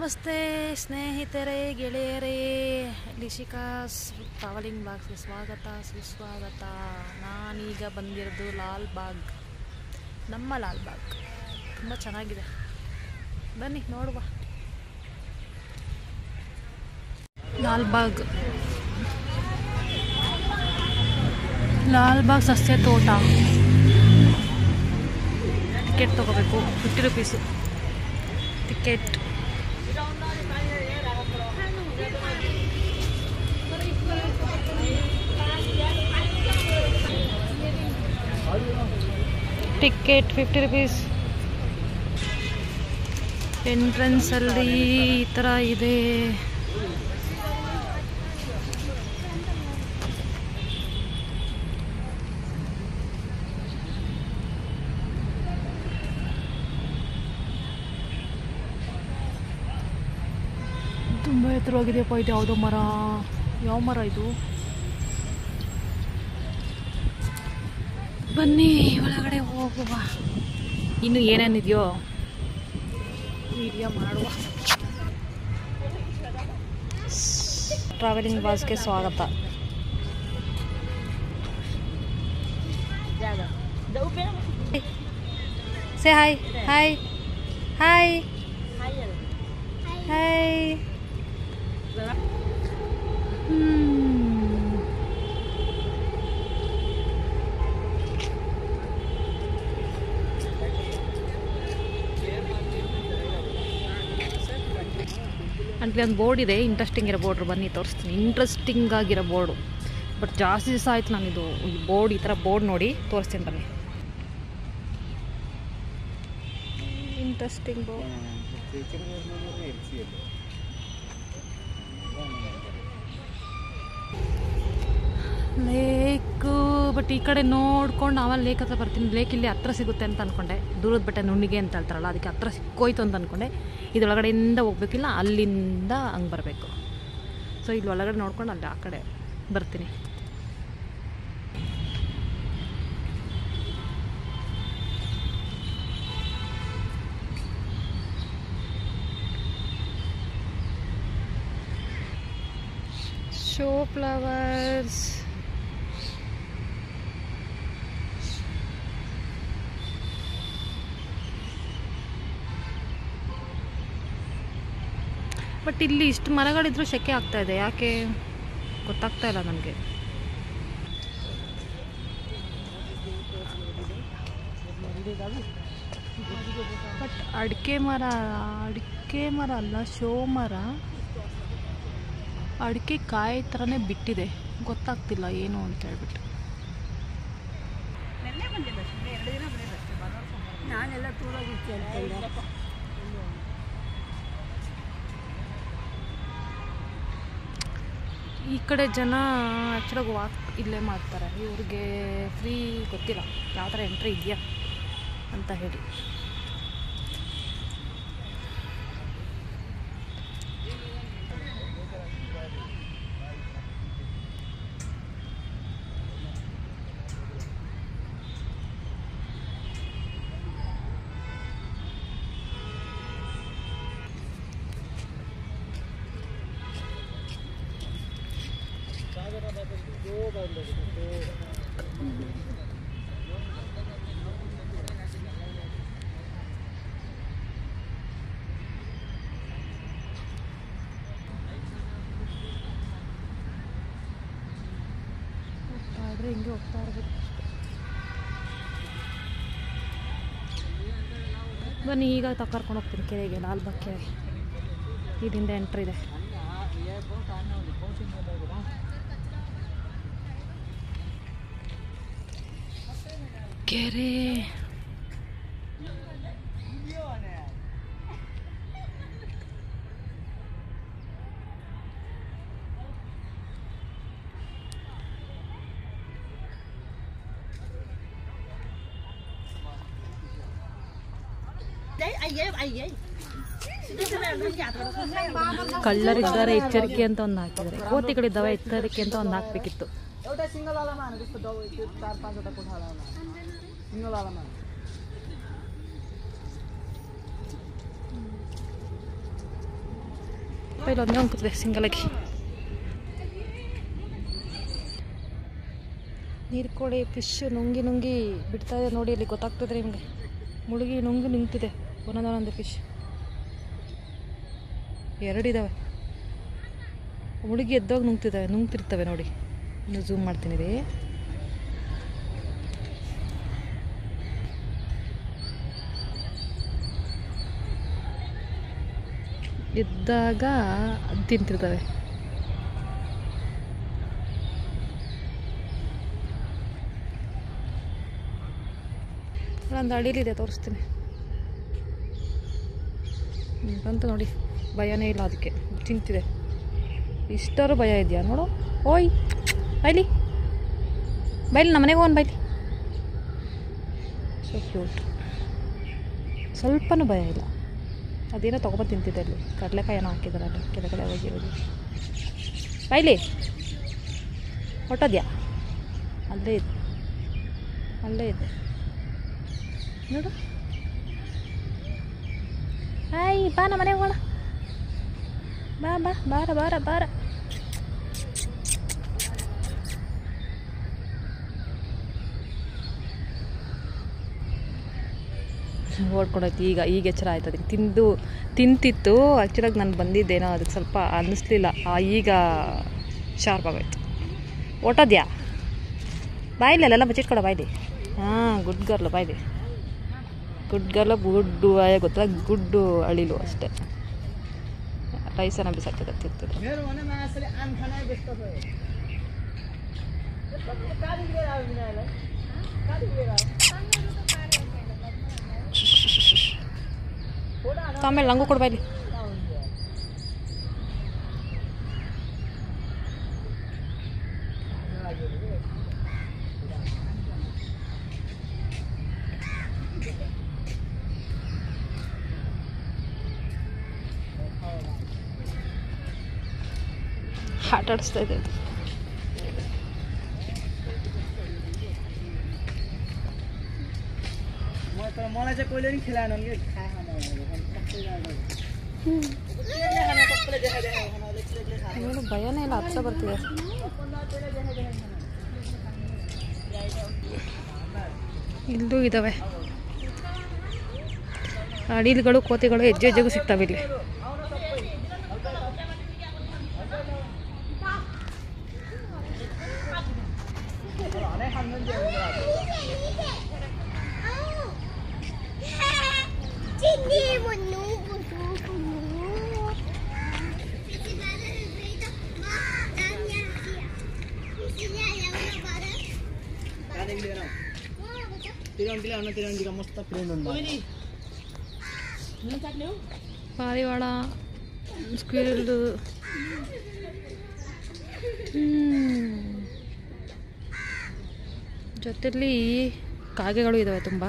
ನಮಸ್ತೆ ಸ್ನೇಹಿತರೆ, ಗೆಳೆಯರೇ. ಲಿಶಿಕಾಸ್ ಟ್ರಾವೆಲಿಂಗ್ ಬ್ಲಾಗ್ಸ್ಗೆ ಸ್ವಾಗತ ಸುಸ್ವಾಗತ. ನಾನೀಗ ಬಂದಿರೋದು ಲಾಲ್ಬಾಗ್, ನಮ್ಮ ಲಾಲ್ಬಾಗ್. ತುಂಬ ಚೆನ್ನಾಗಿದೆ, ಬನ್ನಿ ನೋಡುವ. ಲಾಲ್ಬಾಗ್ ಸಸ್ಯ ತೋಟ. ಟಿಕೆಟ್ ತೊಗೋಬೇಕು, 50 ರೂಪೀಸು ಟಿಕೆಟ್. Ticket 50 rupees. ಎಂಟ್ರೆನ್ಸಲ್ಲಿ ಈ ಥರ ಇದೆ. ತುಂಬ ಎತ್ತರವಾಗಿದೆಯಪ್ಪ. ಇದು ಯಾವುದೋ ಮರ, ಯಾವ ಮರ ಇದು? ಬನ್ನಿ ಒಳಗಡೆ ಹೋಗುವ. ಇನ್ನು ಏನೇನಿದೆಯೋ ವಿಡಿಯೋ ಮಾಡುವ. ಟ್ರಾವೆಲಿಂಗ್ ಬಾಸ್ಗೆ ಸ್ವಾಗತ. Say hi hi hi hi. ಅಲ್ಲಿ ಒಂದು ಬೋರ್ಡ್ ಇದೆ, ಇಂಟ್ರೆಸ್ಟಿಂಗ್ ಇರೋ ಬೋರ್ಡ್. ಬನ್ನಿ ತೋರಿಸ್ತೀನಿ. ಇಂಟ್ರೆಸ್ಟಿಂಗ್ ಆಗಿರೋ ಬೋರ್ಡು, ಬಟ್ ಜಾಸ್ತಿ ದಿವಸ ಆಯಿತು ನಾನಿದು ಈ ಬೋರ್ಡ್, ಈ ಥರ ಬೋರ್ಡ್ ನೋಡಿ ತೋರಿಸ್ತೀನಿ ಬನ್ನಿ. Interesting board. ಲೇಕು, ಬಟ್ ಈ ಕಡೆ ನೋಡ್ಕೊಂಡು ಆಮೇಲೆ ಲೇಕ್ ಹತ್ರ ಬರ್ತೀನಿ. ಲೇಕ್ ಇಲ್ಲಿ ಹತ್ರ ಸಿಗುತ್ತೆ ಅಂತ ಅಂದ್ಕೊಂಡೆ. ದೂರದ ಬೆಟ್ಟ ನುಣ್ಣಿಗೆ ಅಂತ ಹೇಳ್ತಾರಲ್ಲ, ಅದಕ್ಕೆ ಹತ್ರ ಸಿಕ್ಕೋಯ್ತು ಅಂತ ಅಂದ್ಕೊಂಡೆ. ಇದು ಒಳಗಡೆಯಿಂದ ಹೋಗ್ಬೇಕಿಲ್ಲ, ಅಲ್ಲಿಂದ ಹಂಗೆ ಬರಬೇಕು. ಸೊ ಇಲ್ಲಿ ಒಳಗಡೆ ನೋಡ್ಕೊಂಡು ಅಲ್ಲಿ ಆ ಕಡೆ ಬರ್ತೀನಿ. Show flowers. ಬಟ್ ಇಲ್ಲಿ ಇಷ್ಟು ಮರಗಳಿದ್ರೂ ಸೆಕೆ ಆಗ್ತಾ ಇದೆ, ಯಾಕೆ ಗೊತ್ತಾಗ್ತಾ ಇಲ್ಲ ನನಗೆ. ಬಟ್ ಅಡಿಕೆ ಮರ ಅಲ್ಲ, ಶೋ ಮರ. ಅಡಿಕೆ ಕಾಯಿ ಥರನೇ ಬಿಟ್ಟಿದೆ, ಗೊತ್ತಾಗ್ತಿಲ್ಲ ಏನು ಅಂತ ಹೇಳ್ಬಿಟ್ಟು. ಈ ಕಡೆ ಜನ ಆ್ಯಕ್ಚುಲಾಗಿ ವಾಕ್ ಇಲ್ಲೇ ಮಾಡ್ತಾರೆ. ಇವ್ರಿಗೆ ಫ್ರೀ ಗೊತ್ತಿಲ್ಲ ಯಾವ ಥರ ಎಂಟ್ರಿ ಇದೆಯಾ ಅಂತ ಹೇಳಿ. ಹಿಂಗೆ ಹೋಗ್ತಾ ಇರಬೇಕು. ಬನ್ನಿ ಈಗ ಕರ್ಕೊಂಡು ಹೋಗ್ತೀನಿ ಕೆರೆಗೆ, ಲಾಲ್ಬಾಗ್ ಕೆರೆ. ಇದರಿಂದ ಎಂಟ್ರಿ ಇದೆ. ಕೆರೆ ಕಳ್ಳರಿದ್ದಾರೆ ಎಚ್ಚರಿಕೆ ಅಂತ ಒಂದು ಹಾಕಿದ್ದಾರೆ. ಕೋತಿಗಳಿದ್ದಾವೆ ಎಚ್ಚರಿಕೆ ಅಂತ ಒಂದು ಹಾಕ್ಬೇಕಿತ್ತು. ಇಲ್ಲಿ ಒಂದೇ ಒಂದು ಕೂತಿದೆ ಸಿಂಗಲಾಗಿ. ನೀರ್ಕೋಳಿ ಫಿಶ್ ನುಂಗಿ ನುಂಗಿ ಬಿಡ್ತಾ ಇದೆ ನೋಡಿ, ಅಲ್ಲಿ ಗೊತ್ತಾಗ್ತದೆ ನಿಮಗೆ. ಮುಳುಗಿ ನುಂಗಿ ನಿಂತಿದೆ ಒಂದೊಂದೊಂದು ಫಿಶ್. ಎರಡಿದ್ದಾವೆ, ಮುಳುಗಿ ಎದ್ದೋಗಿ ನುಂಗ್ತಿರ್ತವೆ ನೋಡಿ. ಇನ್ನು ಝೂಮ್ ಮಾಡ್ತೀನಿ ರೀ. ಎದ್ದಾಗ ಅದು ತಿಂತಿರ್ತವೆ. ಒಂದು ಅಡಿಲಿದೆ, ತೋರಿಸ್ತೀನಿ. ಬಂತು ನೋಡಿ, ಭಯನೇ ಇಲ್ಲ ಅದಕ್ಕೆ, ತಿಂತಿದೆ. ಇಷ್ಟರೂ ಭಯ ಇದೆಯಾ ನೋಡು. ಓಯ್ ಬೈಲಿ ಬೈಲಿ, ನಮ್ಮ ಮನೆಗೆ ಹೋಗೋಣ ಬೈಲಿ. ಸೊ ಕ್ಯೂಟ್, ಸ್ವಲ್ಪನೂ ಭಯ ಇಲ್ಲ. ಅದೇನೋ ತೊಗೊಬಂದು ತಿಂತಿದೆ ಅಲ್ಲಿ, ಕಡಲೆಕಾಯಿ ಏನೋ ಹಾಕಿದ್ದಾರೆ ಅಲ್ಲಿ ಕೆಳಗಡೆ ಹೋಗಿ ಬೈಲಿ. ಹೊಟ್ಟೋದ್ಯಾ? ಅಲ್ಲೇ ಇದೆ, ಅಲ್ಲೇ ಇದೆ ನೋಡು. ಹಾಯ್ ಬಾ, ನಮ್ಮ ಮನೆಗೆ ಹೋಗೋಣ. ಬಾ ಬಾ, ಬಾರ ಬಾರ ಬಾರ. ಓಡ್ಕೊಂಡೋಯ್ತು. ಈಗ ಎಚ್ಚರ ಆಯ್ತು ಅದಕ್ಕೆ. ತಿಂತಿತ್ತು ಆ್ಯಕ್ಚುಲಾಗಿ ನಾನು ಬಂದಿದ್ದೇನೋ ಅದಕ್ಕೆ ಸ್ವಲ್ಪ ಅನ್ನಿಸ್ಲಿಲ್ಲ. ಈಗ ಶಾರ್ಪ್ ಆಗೋಯ್ತು. ಓಟೋದ್ಯಾ? ಬಾಯಿಲಿ ಅಲ್ಲೆಲ್ಲ ಬಚ್ಚಿಟ್ಕೊಡ ಬಾಯಿಲಿ. ಹಾಂ, ಗುಡ್ ಗರ್ಲು ಬಾಯಿಲಿ. ಗುಡ್ ಗರ್ಲು, ಗುಡ್ಡು ಗೊತ್ತಿಲ್ಲ, ಗುಡ್ಡು ಅಳಿಲು ಅಷ್ಟೇ. ರೈಸನ್ನ ಬಿಸಾಕ್ತದೆ ತಿಂತಿದ್ರು. ಆಮೇಲೆ ನಂಗೂ ಕೊಡ್ಬಾಯ್ಲಿ. ಆಟ ಆಡಿಸ್ತಾ ಇದೆ ಅದು. ಏನು ಭಯನೇ ಇಲ್ಲ, ಹತ್ರ ಬರ್ತಿದೆ. ಇಲ್ಲೂ ಇದ್ದಾವೆ ಅಡಿಲ್ಗಳು, ಕೋತಿಗಳು ಹೆಜ್ಜೆ ಹೆಜ್ಜೆಗೂ ಸಿಗ್ತವೆ ಇಲ್ಲಿ. ಪಾರಿವಾಳ, ಸ್ಕ್ವಿರಲ್, ಜೊತೆಲಿ ಕಾಗೆಗಳು ಇದ್ದಾವೆ ತುಂಬ.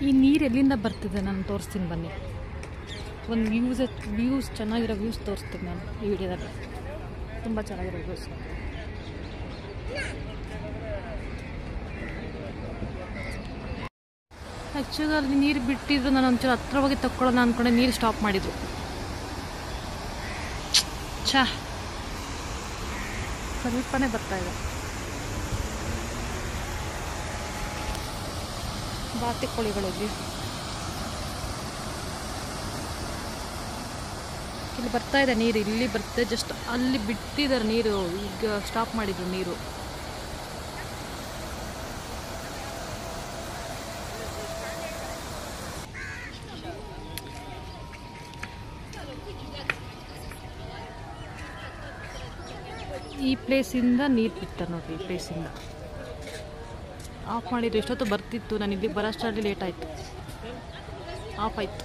ಈ ನೀರು ಎಲ್ಲಿಂದ ಬರ್ತಿದೆ ನಾನು ತೋರಿಸ್ತೀನಿ ಬನ್ನಿ. ಒಂದು ವ್ಯೂಸ್ ಚೆನ್ನಾಗಿರೋ ವ್ಯೂಸ್ ತೋರಿಸ್ತೀನಿ ನಾನು ಈ ವಿಡಿಯೋದಲ್ಲಿ. ತುಂಬ ಚೆನ್ನಾಗಿರೋ ವ್ಯೂಸ್. ಆ್ಯಕ್ಚುಲಿ ಅಲ್ಲಿ ನೀರು ಬಿಟ್ಟಿದ್ರು, ನಾನು ಒಂಚೂರು ಹತ್ರ ಹೋಗಿ ತಕ್ಕೊಳ್ಳೋಣ ಅಂದ್ಕೊಂಡೆ, ನೀರು ಸ್ಟಾಪ್ ಮಾಡಿದ್ರು. ಸ್ವಲ್ಪನೇ ಬರ್ತಾಯಿದೆ. ಬಾತಿಕೋಳಿಗಳಲ್ಲಿ ಇಲ್ಲಿ ಬರ್ತಾ ಇದೆ ನೀರು, ಇಲ್ಲಿ ಬರ್ತದೆ. ಜಸ್ಟ್ ಅಲ್ಲಿ ಬಿಟ್ಟಿದ್ದಾರೆ ನೀರು, ಈಗ ಸ್ಟಾಪ್ ಮಾಡಿದ್ರು ನೀರು. ಈ ಪ್ಲೇಸಿಂದ ನೀರು ಬಿಡ್ತಾರೆ ನೋಡ್ರಿ, ಈ ಪ್ಲೇಸಿಂದ ಆಫ್ ಮಾಡಿದ್ರು. ಎಷ್ಟೊತ್ತು ಬರ್ತಿತ್ತು, ನಾನು ಇಲ್ಲಿ ಬರೋಷ್ಟರಲ್ಲಿ ಲೇಟ್ ಆಯಿತು, ಆಫ್ ಆಯಿತು.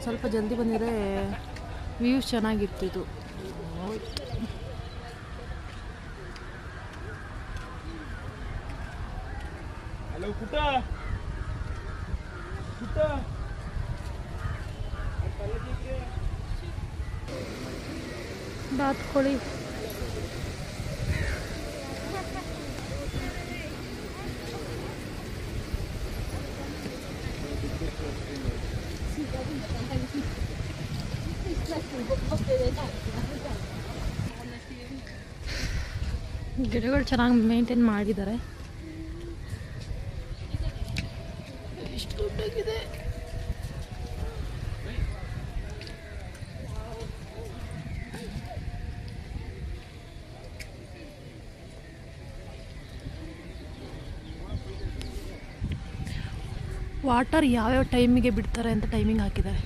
ಸ್ವಲ್ಪ ಜಲ್ದಿ ಬಂದಿದ್ರೆ ವ್ಯೂಸ್ ಚೆನ್ನಾಗಿರ್ತಿತ್ತು. ಹಲೋ ಪುಟ್ಟ ಪುಟ್ಟ ಬಾತ್ಕೋಳಿ ಗಿಡಗಳು ಚೆನ್ನಾಗಿ ಮೇಂಟೈನ್ ಮಾಡಿದ್ದಾರೆ. ಎಷ್ಟು ದೊಡ್ಡದಾಗಿದೆ. ವಾಟರ್ ಯಾವ್ಯಾವ ಟೈಮಿಗೆ ಬಿಡ್ತಾರೆ ಅಂತ ಟೈಮಿಂಗ್ ಹಾಕಿದ್ದಾರೆ.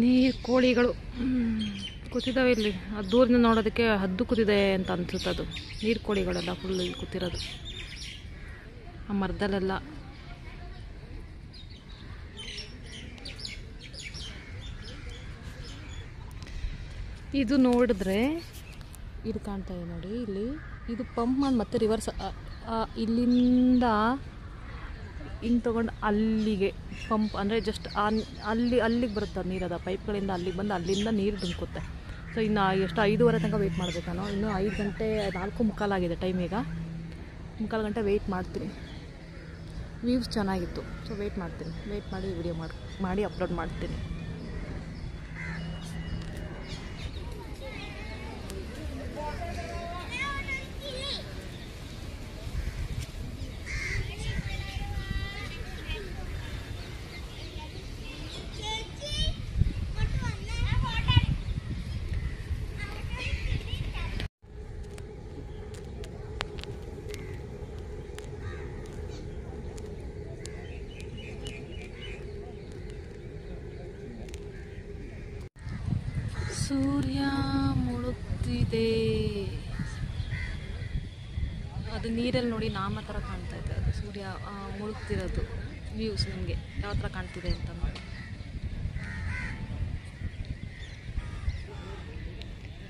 ನೀರು ಕೋಳಿಗಳು ಕೂತಿದ್ದಾವೆ ಇಲ್ಲಿ. ಅದು ದೂರದಿಂದ ನೋಡೋದಕ್ಕೆ ಹದ್ದು ಕೂತಿದೆ ಅಂತ ಅನ್ಸುತ್ತೆ. ಅದು ನೀರು ಕೋಳಿಗಳೆಲ್ಲ ಫುಲ್ ಇಲ್ಲಿ ಕೂತಿರೋದು ಆ ಮರದಲ್ಲೆಲ್ಲ. ಇದು ನೋಡಿದ್ರೆ ಇದು ಕಾಣ್ತಾ ಇದೆ ನೋಡಿ ಇಲ್ಲಿ. ಇದು ಪಂಪ್ ಮಾಡಿ ಮತ್ತೆ ರಿವರ್ಸ್ ಇಲ್ಲಿಂದ ಹಿಂಗೆ ತೊಗೊಂಡು ಅಲ್ಲಿಗೆ ಪಂಪ್ ಅಂದರೆ ಜಸ್ಟ್ ಅಲ್ಲಿಗೆ ಬರುತ್ತೆ ನೀರು. ಅದು ಪೈಪ್ಗಳಿಂದ ಅಲ್ಲಿಗೆ ಬಂದು ಅಲ್ಲಿಂದ ನೀರು ಧುಮುಕುತ್ತೆ. ಸೊ ಇನ್ನು ಎಷ್ಟು 5:30 ತನಕ ವೆಯ್ಟ್ ಮಾಡಬೇಕು ನಾನು. ಇನ್ನೂ 5 ಗಂಟೆ 4:45 ಆಗಿದೆ ಟೈಮ್. ಈಗ 3/4 ಗಂಟೆ ವೆಯ್ಟ್ ಮಾಡ್ತೀನಿ. ವ್ಯೂಸ್ ಚೆನ್ನಾಗಿತ್ತು, ಸೊ ವೆಯ್ಟ್ ಮಾಡ್ತೀನಿ. ವೆಯ್ಟ್ ಮಾಡಿ ವಿಡಿಯೋ ಮಾಡಿ ಅಪ್ಲೋಡ್ ಮಾಡ್ತೀನಿ. ಸೂರ್ಯ ಮುಳುಗ್ತಿದೆ. ಅದು ನೀರಲ್ಲಿ ನೋಡಿ ನಾಮ ಥರ ಕಾಣ್ತಾ ಇದೆ. ಅದು ಸೂರ್ಯ ಮುಳುಗ್ತಿರೋದು ವ್ಯೂಸ್ ನಿಮಗೆ ಯಾವ ಥರ ಕಾಣ್ತಿದೆ ಅಂತ ನೋಡಿ.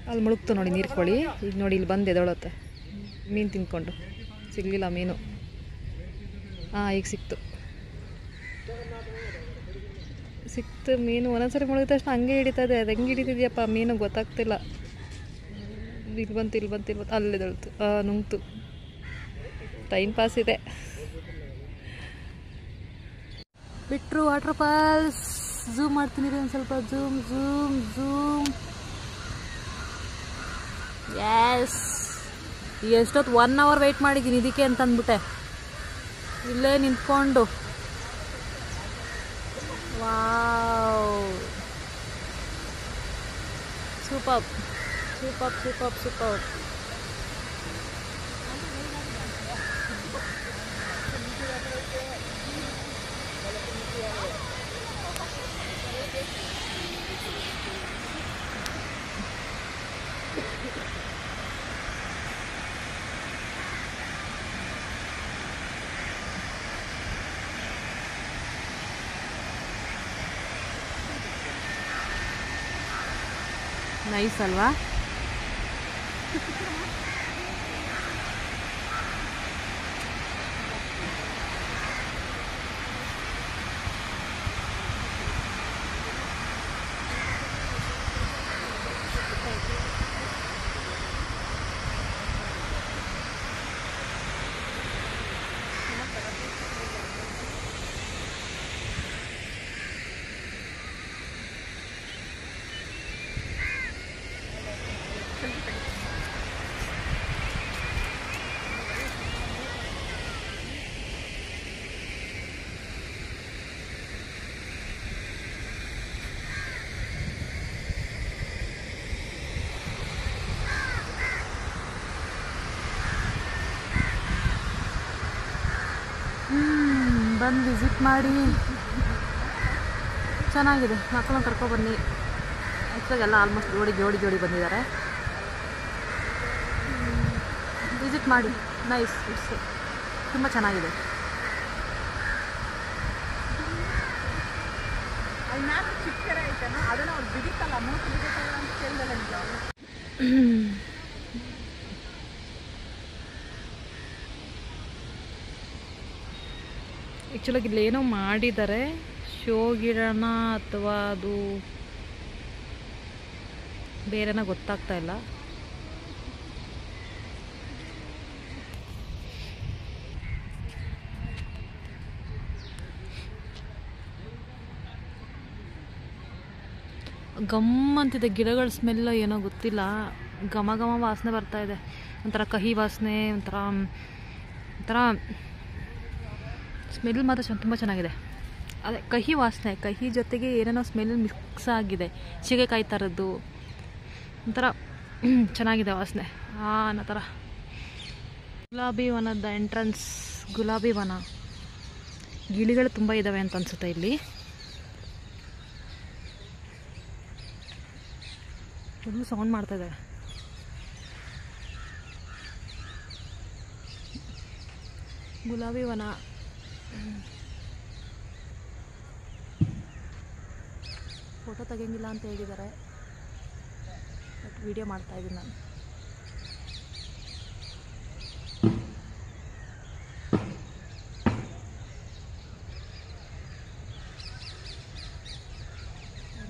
ಅಲ್ಲಿ ಮುಳುಗ್ತು ನೋಡಿ ನೀರು ಕೋಳಿ. ಈಗ ನೋಡಿ ಇಲ್ಲಿ ಬಂದು ಎದೊಳತ್ತೆ ಮೀನು ತಿನ್ಕೊಂಡು. ಸಿಗಲಿಲ್ಲ ಮೀನು. ಈಗ ಸಿಕ್ತು ಮೀನು. ಒಂದೊಂದ್ಸರಿ ಮುಳುಗಿದ ತಕ್ಷಣ ಹಂಗೆ ಹಿಡಿತದೆ. ಅದು ಹೆಂಗೆ ಹಿಡಿತಿದ್ಯಪ್ಪ ಮೀನು ಗೊತ್ತಾಗ್ತಿಲ್ಲ. ಇಲ್ಲಿ ಬಂತು ಅಲ್ಲಿದೊಳ್ತು ನುಂಗ್ತು. ಟೈಮ್ ಪಾಸ್ ಇದೆ. ಬಿಟ್ರು ವಾಟರ್ ಫಾಲ್ಸ್. ಝೂಮ್ ಮಾಡ್ತೀನಿ ಒಂದು ಸ್ವಲ್ಪ. Zoom zoom zoom. ಎಸ್, ಎಷ್ಟೊತ್ತು 1 hour ವೆಯ್ಟ್ ಮಾಡಿದ್ದೀನಿ ಇದಕ್ಕೆ ಅಂತ ಅಂದ್ಬಿಟ್ಟೆ. ಇಲ್ಲೇ ನಿಂತ್ಕೊಂಡು. Wow, super super super super. Nice ಅಲ್ವಾ? ಬಂದು ವಿಸಿಟ್ ಮಾಡಿ. ಚೆನ್ನಾಗಿದೆ. ಮಕ್ಕಳನ್ನ ಕರ್ಕೊಬನ್ನಿ. ಹೆಚ್ಚಾಗೆಲ್ಲ ಆಲ್ಮೋಸ್ಟ್ ಜೋಡಿ ಬಂದಿದ್ದಾರೆ. ವಿಸಿಟ್ ಮಾಡಿ. ನೈಸ್. ಇಟ್ಸ್ ತುಂಬ ಚೆನ್ನಾಗಿದೆ. ಅದನ್ನ ಅವ್ರು ಬಿಡಿತಲ್ಲ ಮೂಟು ಬಿಡಿತಲ್ಲ ಅಂತ ಕೇಳಿದಲ್ಲ ನಿಜ. ಆ್ಯಕ್ಚುಲಾಗಿ ಇಲ್ಲಿ ಏನೋ ಮಾಡಿದ್ದಾರೆ, ಶೋ ಗಿಡನ ಅಥವಾ ಅದು ಬೇರೆನ ಗೊತ್ತಾಗ್ತಾ ಇಲ್ಲ. ಗಮ್ ಅಂತಿದೆ, ಗಿಡಗಳ ಸ್ಮೆಲ್ ಏನೋ ಗೊತ್ತಿಲ್ಲ, ಘಮ ಘಮ ವಾಸನೆ ಬರ್ತಾ ಇದೆ, ಒಂಥರ ಕಹಿ ವಾಸನೆ, ಒಂಥರ ಸ್ಮೆಲ್ ಮಾತ್ರ ತುಂಬ ಚೆನ್ನಾಗಿದೆ. ಅದೇ ಕಹಿ ವಾಸನೆ, ಕಹಿ ಜೊತೆಗೆ ಏನೇನೋ ಸ್ಮೆಲ್ ಮಿಕ್ಸ್ ಆಗಿದೆ, ಸೀಗೆಕಾಯಿ ಥರದ್ದು ಒಂಥರ ಚೆನ್ನಾಗಿದೆ ವಾಸನೆ. ಅನ್ನೋ ಥರ ಗುಲಾಬಿ ವನದ ಎಂಟ್ರೆನ್ಸ್, ಗುಲಾಬಿ ವನ. ಗಿಳಿಗಳು ತುಂಬ ಇದ್ದಾವೆ ಅಂತ ಅನಿಸುತ್ತೆ ಇಲ್ಲಿ. ಫುಲ್ ಸೌಂಡ್ ಮಾಡ್ತಾ ಇದ್ದಾರೆ. ಗುಲಾಬಿ ವನ. ಫೋಟೋ ತೆಗಿಯಂಗಿಲ್ಲ ಅಂತ ಹೇಳಿದ್ದಾರೆ, ಬಟ್ ವಿಡಿಯೋ ಮಾಡ್ತಾ ಇದ್ದೀನಿ ನಾನು.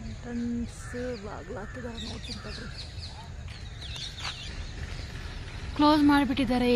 ಎಂಟ್ರೆನ್ಸ್ ಬಾಗಿಲು ಹಾಕಿದ್ದಾರೆ, ನೋಡ್ತೀನಿ ತಡ್ರಿ. ಕ್ಲೋಸ್ ಮಾಡಿಬಿಟ್ಟಿದ್ದಾರೆ.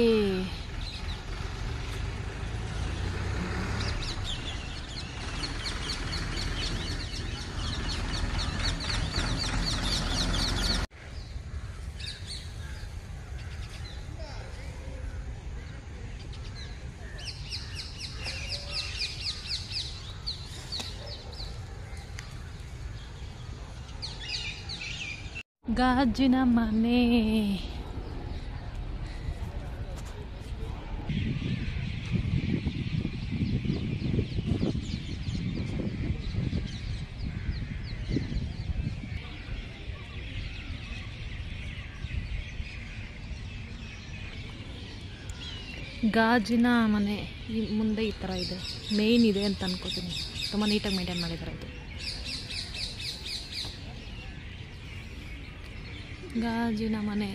ಗಾಜಿನ ಮನೆ. ಗಾಜಿನ ಮನೆ ಈ ಮುಂದೆ ಈ ಥರ ಇದೆ, ಮೇಯ್ನ್ ಇದೆ ಅಂತ ಅನ್ಕೋತೀನಿ. ತುಂಬ ನೀಟಾಗಿ ಮೇಂಟೈನ್ ಮಾಡಿದ್ದಾರೆ ಇದು. ಗಾಜಿನ ಮನೆ.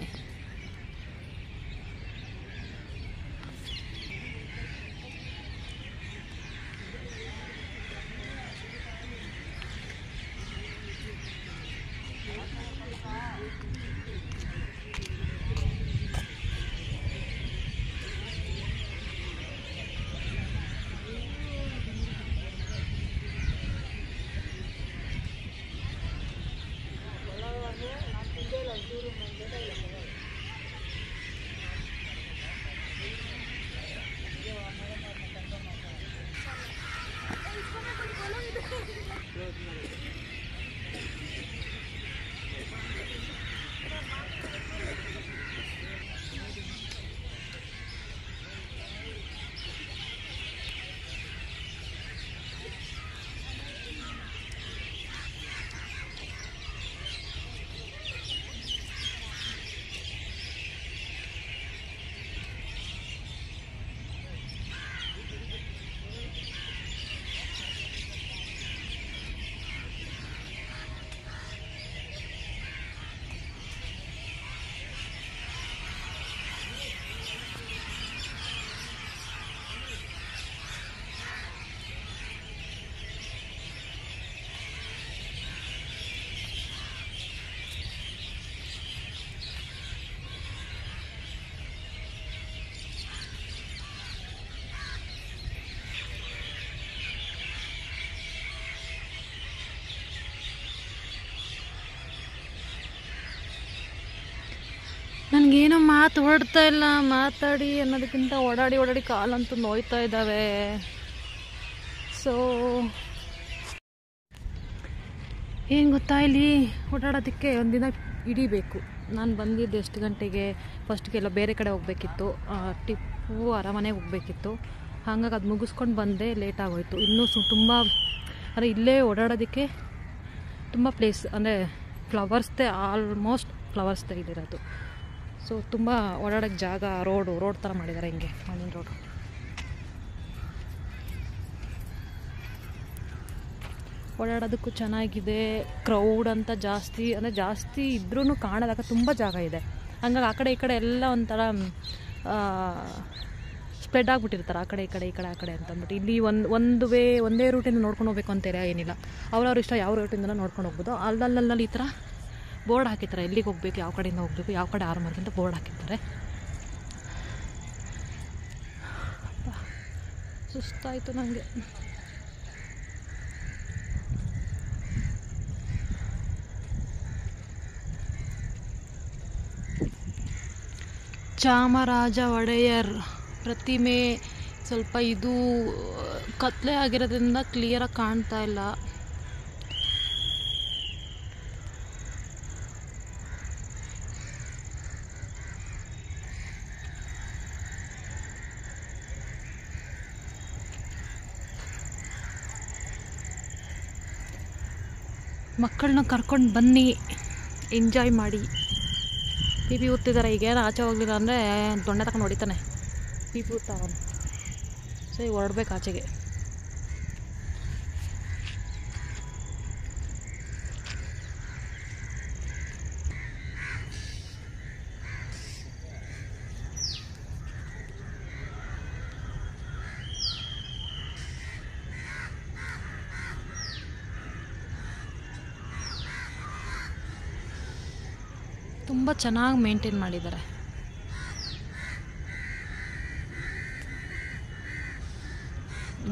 ನನಗೇನೋ ಮಾತು ಹೊರಡ್ತಾ ಇಲ್ಲ, ಮಾತಾಡಿ ಅನ್ನೋದಕ್ಕಿಂತ ಓಡಾಡಿ ಓಡಾಡಿ ಕಾಲಂತೂ ನೋಯ್ತಾ ಇದ್ದಾವೆ. ಸೊ ಏನು ಗೊತ್ತಾ, ಇಲ್ಲಿ ಓಡಾಡೋದಕ್ಕೆ ಒಂದಿನ ಹಿಡಿಬೇಕು. ನಾನು ಬಂದಿದ್ದು ಎಷ್ಟು ಗಂಟೆಗೆ, ಫಸ್ಟ್ಗೆಲ್ಲ ಬೇರೆ ಕಡೆ ಹೋಗಬೇಕಿತ್ತು, ಟಿಪ್ಪು ಅರಮನೆಗೆ ಹೋಗಬೇಕಿತ್ತು. ಹಾಗಾಗಿ ಅದು ಮುಗಿಸ್ಕೊಂಡು ಬಂದೆ, ಲೇಟ್ ಆಗೋಯ್ತು. ಇನ್ನೂ ತುಂಬ ಅಂದರೆ ಇಲ್ಲೇ ಓಡಾಡೋದಕ್ಕೆ ತುಂಬ ಪ್ಲೇಸ್, ಅಂದರೆ ಫ್ಲವರ್ಸ್ದೇ, ಆಲ್ಮೋಸ್ಟ್ ಫ್ಲವರ್ಸ್ದೇ ಇಲ್ಲಿರೋದು. ಸೊ ತುಂಬ ಓಡಾಡೋಕ್ಕೆ ಜಾಗ, ರೋಡ್ ಥರ ಮಾಡಿದ್ದಾರೆ, ಹಿಂಗೆ ಮಣ್ಣಿನ ರೋಡು. ಓಡಾಡೋದಕ್ಕೂ ಚೆನ್ನಾಗಿದೆ. ಕ್ರೌಡ್ ಅಂತ ಜಾಸ್ತಿ ಅಂದರೆ ಜಾಸ್ತಿ ಇದ್ರೂ ಕಾಣೋದಾಗ ತುಂಬ ಜಾಗ ಇದೆ. ಹಂಗಾಗಿ ಆ ಕಡೆ ಈ ಕಡೆ ಎಲ್ಲ ಒಂಥರ ಸ್ಪ್ರೆಡ್ ಆಗಿಬಿಟ್ಟಿರ್ತಾರೆ, ಆ ಕಡೆ ಈ ಕಡೆ ಆ ಕಡೆ ಅಂತಂದ್ಬಿಟ್ಟು. ಇಲ್ಲಿ ಒಂದೇ ರೂಟಿಂದ ನೋಡ್ಕೊಂಡು ಹೋಗ್ಬೇಕು ಅಂತೇಳಿ ಏನಿಲ್ಲ, ಅವ್ರವ್ರ ಇಷ್ಟ ಯಾವ ರೂಟಿಂದ ನೋಡ್ಕೊಂಡು ಹೋಗ್ಬೋದು. ಅಲ್ಲಲ್ಲಿ ಈ ಥರ ಬೋರ್ಡ್ ಹಾಕಿರ್ತಾರೆ, ಎಲ್ಲಿಗೆ ಹೋಗ್ಬೇಕು, ಯಾವ ಕಡೆಯಿಂದ ಹೋಗಬೇಕು, ಯಾವ ಕಡೆ ಆರ್ಮರ್ಗೆ ಅಂತ ಬೋರ್ಡ್ ಹಾಕಿರ್ತಾರೆ. ಸುಸ್ತಾಯಿತು ನನಗೆ. ಚಾಮರಾಜ ಒಡೆಯರ್ ಪ್ರತಿಮೆ ಸ್ವಲ್ಪ ಇದು ಕತ್ಲೆ ಆಗಿರೋದ್ರಿಂದ ಕ್ಲಿಯರಾಗಿ ಕಾಣ್ತಾ ಇಲ್ಲ. ಮಕ್ಕಳನ್ನ ಕರ್ಕೊಂಡು ಬನ್ನಿ, ಎಂಜಾಯ್ ಮಾಡಿ. ಪಿ ಊದ್ತಿದ್ದಾರೆ. ಈಗ ಏನೋ ಆಚೆ ಹೋಗ್ಲಿಲ್ಲ ಅಂದರೆ ದೊಣ್ಣೆ ತಗೊಂಡು ಹೊಡಿತಾನೆ. ಪಿ ಊದ್ತಾವನು. ಸರಿ, ಹೊರಡ್ಬೇಕು ಆಚೆಗೆ. ತುಂಬ ಚೆನ್ನಾಗಿ ಮೇಂಟೈನ್ ಮಾಡಿದ್ದಾರೆ.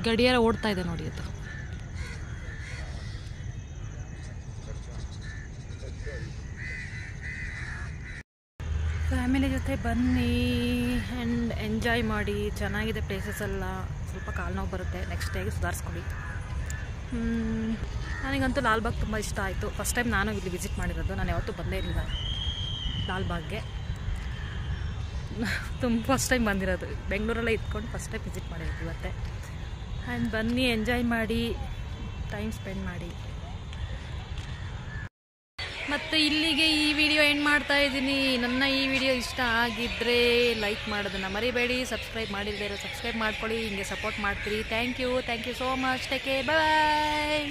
ಗಡಿಯಾರ ಓಡ್ತಾ ಇದೆ ನೋಡಿ ಅದು. ಫ್ಯಾಮಿಲಿ ಜೊತೆ ಬನ್ನಿ ಆ್ಯಂಡ್ ಎಂಜಾಯ್ ಮಾಡಿ. ಚೆನ್ನಾಗಿದೆ ಪ್ಲೇಸಸ್ ಎಲ್ಲ. ಸ್ವಲ್ಪ ಕಾಲು ನೋವು ಬರುತ್ತೆ, ನೆಕ್ಸ್ಟ್ ಡೇಗೆ ಸುಧಾರಿಸ್ಕೊಳ್ಳಿ. ನನಗಂತೂ ಲಾಲ್ಬಾಗ್ ತುಂಬ ಇಷ್ಟ ಆಯಿತು. ಫಸ್ಟ್ ಟೈಮ್ ನಾನು ಇಲ್ಲಿ ವಿಸಿಟ್ ಮಾಡಿರೋದು, ನಾನು ಯಾವತ್ತೂ ಬಂದೇ ಇರಲಿಲ್ಲ ಲಾಲ್ಬಾಗ್ಗೆ. ಫಸ್ಟ್ ಟೈಮ್ ಬಂದಿರೋದು, ಬೆಂಗಳೂರಲ್ಲೇ ಇದ್ಕೊಂಡು ಫಸ್ಟ್ ಟೈಮ್ ವಿಸಿಟ್ ಮಾಡಿರೋದು ಇವತ್ತೇ. ಆ್ಯಂಡ್ ಬನ್ನಿ, ಎಂಜಾಯ್ ಮಾಡಿ, ಟೈಮ್ ಸ್ಪೆಂಡ್ ಮಾಡಿ. ಮತ್ತು ಇಲ್ಲಿಗೆ ಈ ವಿಡಿಯೋ ಎಂಡ್ ಮಾಡ್ತಾ ಇದ್ದೀನಿ. ನನ್ನ ಈ ವಿಡಿಯೋ ಇಷ್ಟ ಆಗಿದ್ದರೆ ಲೈಕ್ ಮಾಡೋದನ್ನು ಮರಿಬೇಡಿ. ಸಬ್ಸ್ಕ್ರೈಬ್ ಮಾಡಿಲ್ಲದೆ ಸಬ್ಸ್ಕ್ರೈಬ್ ಮಾಡ್ಕೊಳ್ಳಿ, ಹಿಂಗೆ ಸಪೋರ್ಟ್ ಮಾಡ್ತೀರಿ. Thank you so much. Take care, bye.